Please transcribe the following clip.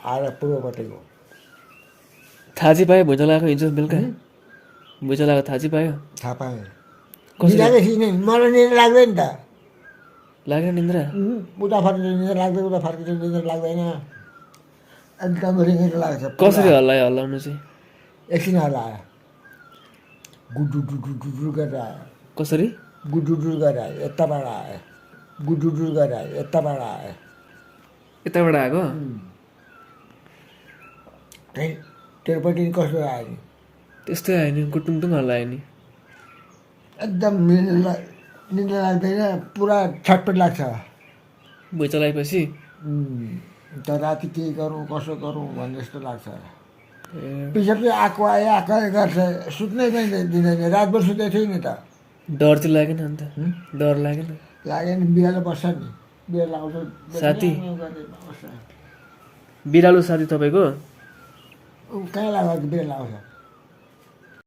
आएर पूर्वपट्टिको थाहा चाहिँ पायो भुइँचो लगाएको हिजो बेलुका भुइँचो लगाएको थाहा चाहिँ पायो थाहा पाएँ कसरी? बिहानदेखि नै मलाई निद्रा लाग्दैन त लाग्यो निन्द्रा उता फर्किँदा निद्रा लाग्दैन उता फर्किँदा निद्रा लाग्दैन एकदम रिङ्गिलो लाग्छ कसरी हल्लाउनु चाहिँ एकछिन हल्लायो गुडुडुडुडुडु गरेर आयो कसरी गुडुडुडु गरेर आयो यताबाट आयो गुडुडुडु गरेर आयो यताबाट आयो यताबाट आएको त्यही तेरोपट्टि कस्तो आयो नि त्यस्तै आयो नि गुटुङटुङ हल्लायो नि एकदम निद्रा लाग्दैन पुरा छटपट लाग्छ भुइँचो लगाएपछि त राति के गरौँ कसो गरौँ भन्ने जस्तो लाग्छ ए, पिछाडि चाहिँ आएको गर्छ सुत्नै पनि दिँदैन रातभर सुतेको थियो नि त डर चाहिँ लागेन अन्त डर लागेन लाग्यो नि बिहान बस्छ नि बिहान आउँछ साथी? बिरालो साथी तपाईँको कहाँ लाग्यो बिहान आउँछ